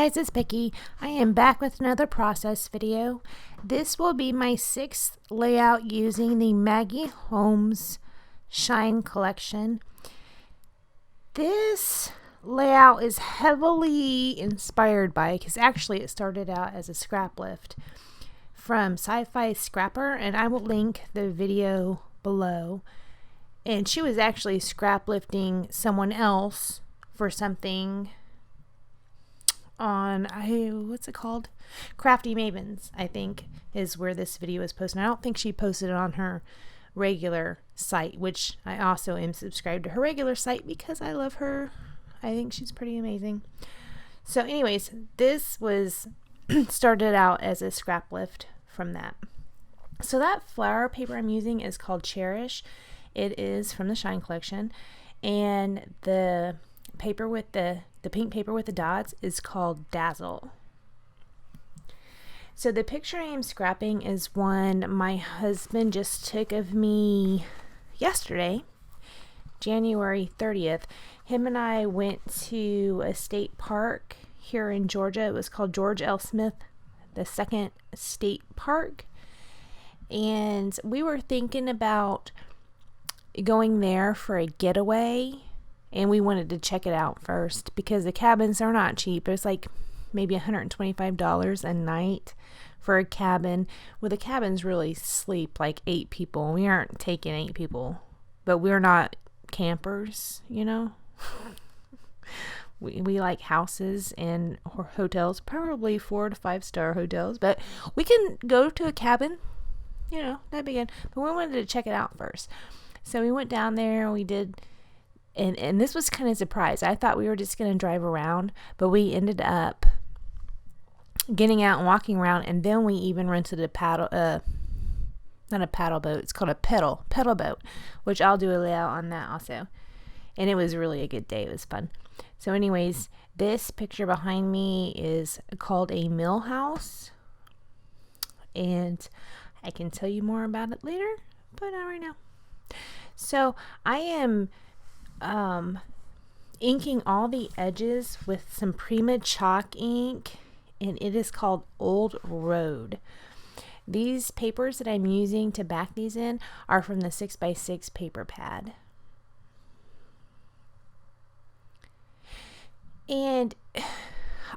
guys, it's Becky. I am back with another process video. This will be my 6th layout using the Maggie Holmes Shine collection. This layout is heavily inspired by, because actually it started out as a scrap lift from SciFi Scrapper, and I will link the video below. And she was actually scrap lifting someone else for something on, what's it called? Crafty Mavens, I think, is where this video is posted. I don't think she posted it on her regular site, which I also am subscribed to her regular site because I love her. I think she's pretty amazing. So anyways, this was started out as a scrap lift from that. So that flower paper I'm using is called Cherish. It is from the Shine collection, and the paper with the pink paper with the dots is called Dazzle. So the picture I am scrapping is one my husband just took of me yesterday, January 30th. Him and I went to a state park here in Georgia. It was called George L. Smith II State Park, and we were thinking about going there for a getaway, and we wanted to check it out first because the cabins are not cheap. It's like maybe $125 a night for a cabin. Well, the cabins really sleep like 8 people. We aren't taking 8 people, but we're not campers, you know. we like houses and hotels, probably 4 to 5 star hotels, but we can go to a cabin, you know, that'd be good. But we wanted to check it out first. So we went down there, we did, and this was kind of a surprise. I thought we were just going to drive around, but we ended up getting out and walking around, and then we even rented a paddle, not a paddle boat, it's called a pedal boat, which I'll do a layout on that also. And it was really a good day. It was fun. So anyways, this picture behind me is called a mill house, and I can tell you more about it later, but not right now. So I am inking all the edges with some Prima chalk ink, and it is called Old Road. These papers that I'm using to back these in are from the 6x6 paper pad. And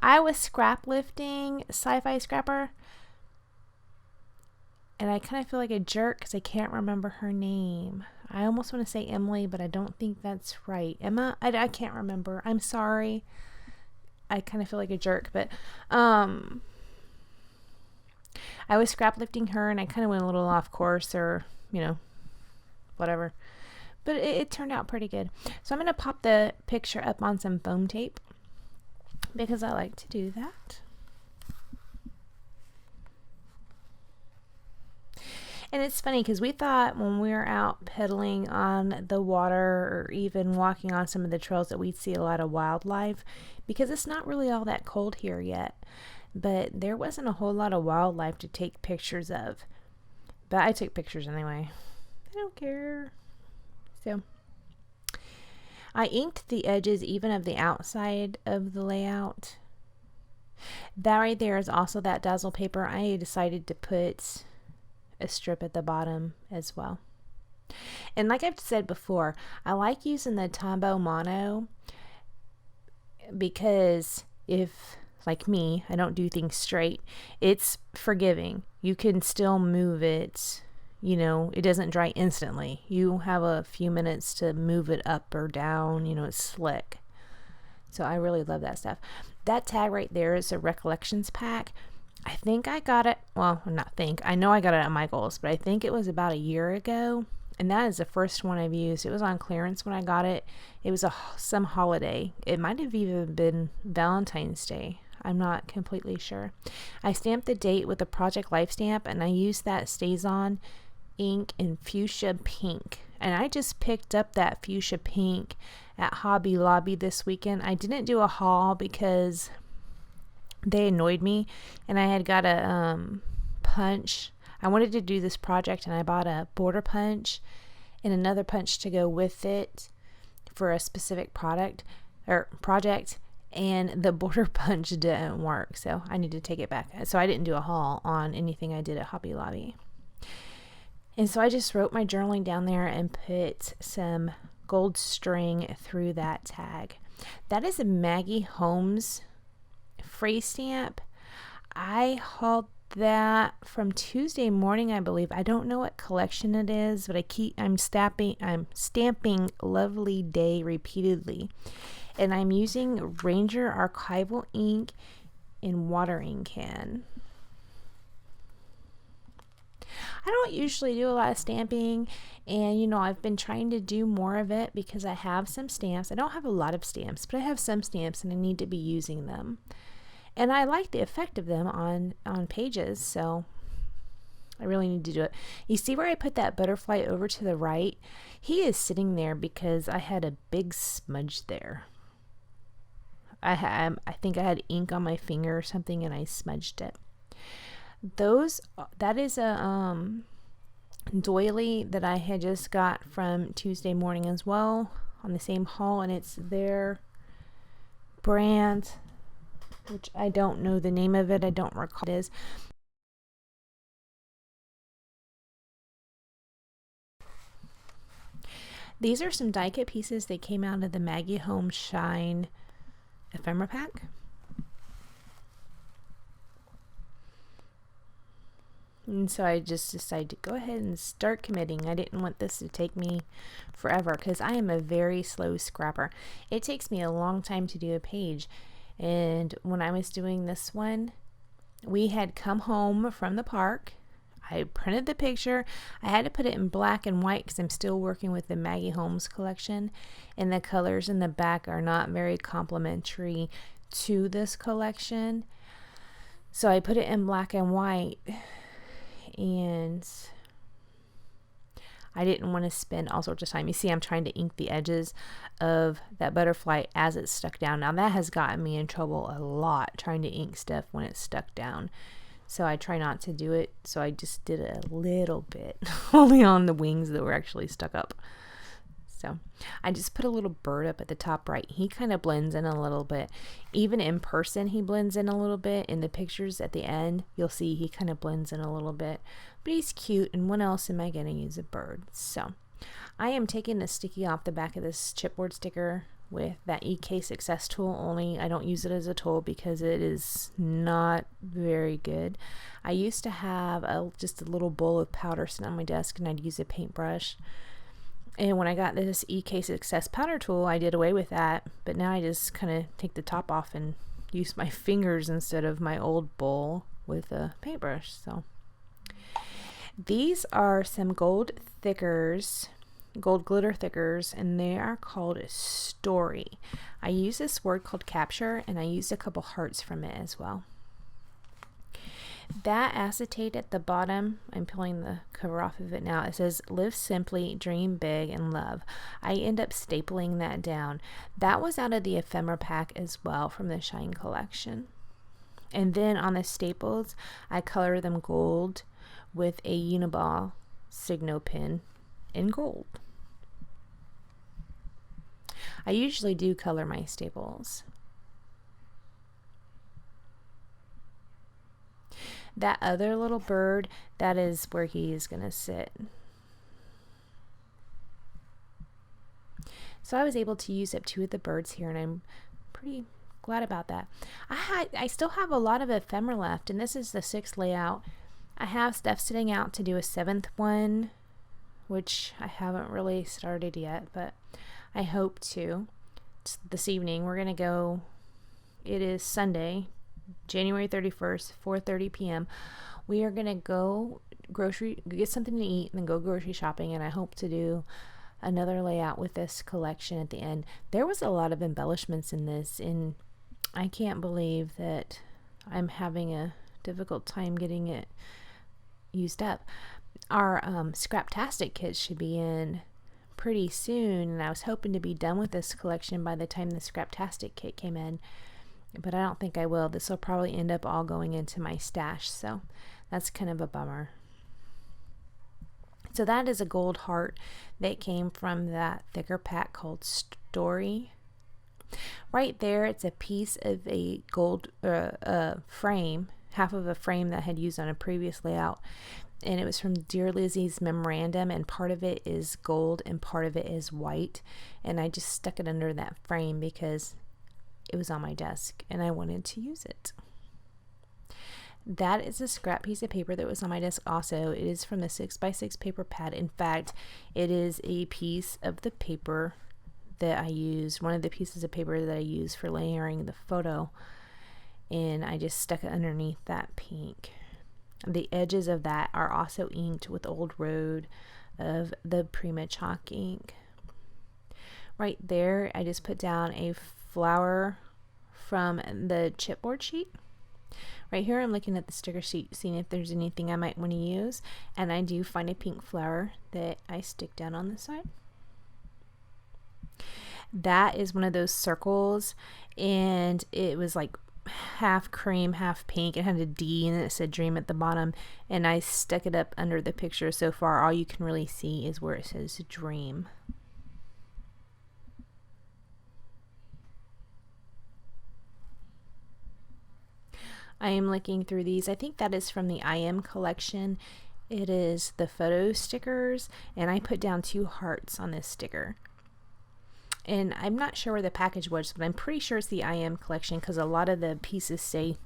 I was scrap lifting SciFi Scrapper, and I kind of feel like a jerk because I can't remember her name. I almost want to say Emily, but I don't think that's right. Emma? I can't remember. I'm sorry. I kind of feel like a jerk, but I was scrap lifting her, and I kind of went a little off course, or, you know, whatever. But it turned out pretty good. So I'm going to pop the picture up on some foam tape because I like to do that. And it's funny because we thought when we were out pedaling on the water or even walking on some of the trails that we'd see a lot of wildlife, because it's not really all that cold here yet. But there wasn't a whole lot of wildlife to take pictures of. But I took pictures anyway. I don't care. So I inked the edges even of the outside of the layout. That right there is also that Dazzle paper. I decided to put a strip at the bottom as well. And like I've said before, I like using the Tombow Mono because if, like me, I don't do things straight, it's forgiving. You can still move it, you know, it doesn't dry instantly. You have a few minutes to move it up or down, you know, it's slick. So I really love that stuff. That tag right there is a Recollections pack. I think I got it, well, not think, I know I got it at Michael's, but I think it was about a year ago, and that is the first one I've used. It was on clearance when I got it. It was some holiday. It might have even been Valentine's Day. I'm not completely sure. I stamped the date with a Project Life stamp, and I used that Stays On ink in fuchsia pink. And I just picked up that fuchsia pink at Hobby Lobby this weekend. I didn't do a haul because they annoyed me, and I had got a punch. I wanted to do this project, and I bought a border punch and another punch to go with it for a specific product or project, and the border punch didn't work, so I need to take it back. So I didn't do a haul on anything I did at Hobby Lobby. And so I just wrote my journaling down there and put some gold string through that tag. That is a Maggie Holmes phrase stamp. I hauled that from Tuesday morning, I believe. I don't know what collection it is, but I'm stamping Lovely Day repeatedly. And I'm using Ranger Archival ink in watering can. I don't usually do a lot of stamping, and I've been trying to do more of it because I have some stamps. I don't have a lot of stamps, but I have some stamps and I need to be using them. And I like the effect of them on pages, so I really need to do it. You see where I put that butterfly over to the right? He is sitting there because I had a big smudge there. I think I had ink on my finger or something and I smudged it. That is a doily that I had just got from Tuesday morning as well on the same haul, and it's their brand, which I don't know the name of it. I don't recall what it is. These are some die cut pieces that came out of the Maggie Holmes Shine ephemera pack. And so I just decided to go ahead and start committing. I didn't want this to take me forever because I am a very slow scrapper. It takes me a long time to do a page. And when I was doing this one, we had come home from the park. I printed the picture. I had to put it in black and white because I'm still working with the Maggie Holmes collection, and the colors in the back are not very complimentary to this collection. So I put it in black and white, and I didn't want to spend all sorts of time. You see, I'm trying to ink the edges of that butterfly as it's stuck down. Now that has gotten me in trouble a lot, trying to ink stuff when it's stuck down. So I try not to do it. So I just did it a little bit, only on the wings that were actually stuck up. So I just put a little bird up at the top right. He kind of blends in a little bit. Even in person, he blends in a little bit. In the pictures at the end, you'll see he kind of blends in a little bit. But he's cute, and when else am I going to use a bird? So I am taking the sticky off the back of this chipboard sticker with that EK Success tool, only I don't use it as a tool because it is not very good. I used to have just a little bowl of powder sitting on my desk, and I'd use a paintbrush. And when I got this EK Success powder tool, I did away with that, but now I just kind of take the top off and use my fingers instead of my old bowl with a paintbrush. So these are some gold glitter thickers, and they are called Story. I use this word called capture, and I used a couple hearts from it as well. That acetate at the bottom, I'm peeling the cover off of it now. It says live simply, dream big, and love. I end up stapling that down. That was out of the ephemera pack as well from the Shine collection. And then on the staples, I color them gold with a Uniball Signo pen in gold. I usually do color my staples. That other little bird, that is where he is going to sit. So I was able to use up 2 of the birds here, and I'm pretty glad about that. I still have a lot of ephemera left, and this is the 6th layout. I have stuff sitting out to do a 7th one, which I haven't really started yet, but I hope to. This evening we're going to go, it is Sunday, January 31st, 4:30 p.m. We are going to go get something to eat and then go grocery shopping, and I hope to do another layout with this collection at the end. There was a lot of embellishments in this, and I can't believe that I'm having a difficult time getting it used up. Our Scraptastic kits should be in pretty soon, and I was hoping to be done with this collection by the time the Scraptastic kit came in, but I don't think I will. This will probably end up all going into my stash, so that's kind of a bummer. So that is a gold heart that came from that thicker pack called Story. Right there, it's a piece of a gold frame, half of a frame that I had used on a previous layout. And it was from Dear Lizzie's memorandum, and part of it is gold and part of it is white. And I just stuck it under that frame because it was on my desk and I wanted to use it. That is a scrap piece of paper that was on my desk also. It is from the 6x6 paper pad. In fact, it is a piece of the paper that I used, one of the pieces of paper that I used for layering the photo, and I just stuck it underneath that pink. The edges of that are also inked with Old Road of the Prima chalk ink. Right there, I just put down a flower from the chipboard sheet. Right here, I'm looking at the sticker sheet, seeing if there's anything I might want to use, and I do find a pink flower that I stick down on the side. That is one of those circles, and it was like half cream, half pink. It had a D and it said dream at the bottom, and I stuck it up under the picture. So far, all you can really see is where it says dream. I am looking through these. I think that is from the I Am collection. It is the photo stickers, and I put down 2 hearts on this sticker. And I'm not sure where the package was, but I'm pretty sure it's the I Am collection because a lot of the pieces say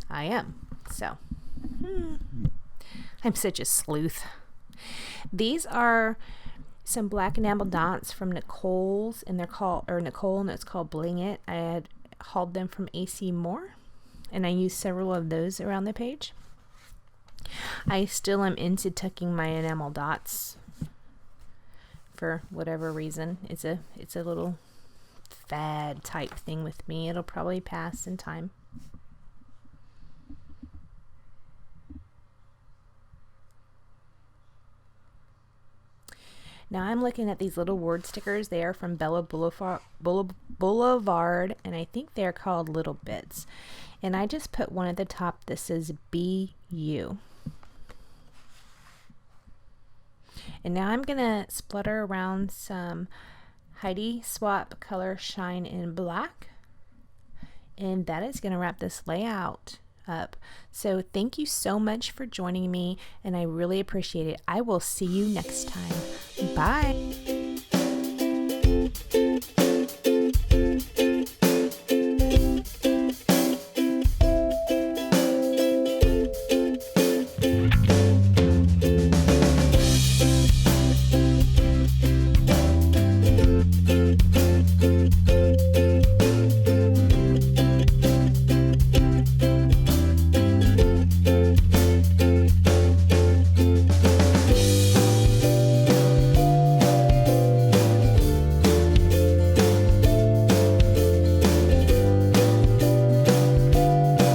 I Am. So, I'm such a sleuth. These are some black enamel dots from Nicole's, and they're called, or Nicole, and it's called Bling It. I had hauled them from AC Moore, and I used several of those around the page. I still am into tucking my enamel dots for whatever reason. It's a little fad type thing with me. It'll probably pass in time. Now I'm looking at these little word stickers. They are from Bella Boulevard, and I think they're called Little Bits. And I just put one at the top that says Be You. And now I'm gonna splutter around some Heidi Swap Color Shine in Black, and that is gonna wrap this layout up. So thank you so much for joining me, and I really appreciate it. I will see you next time. Bye.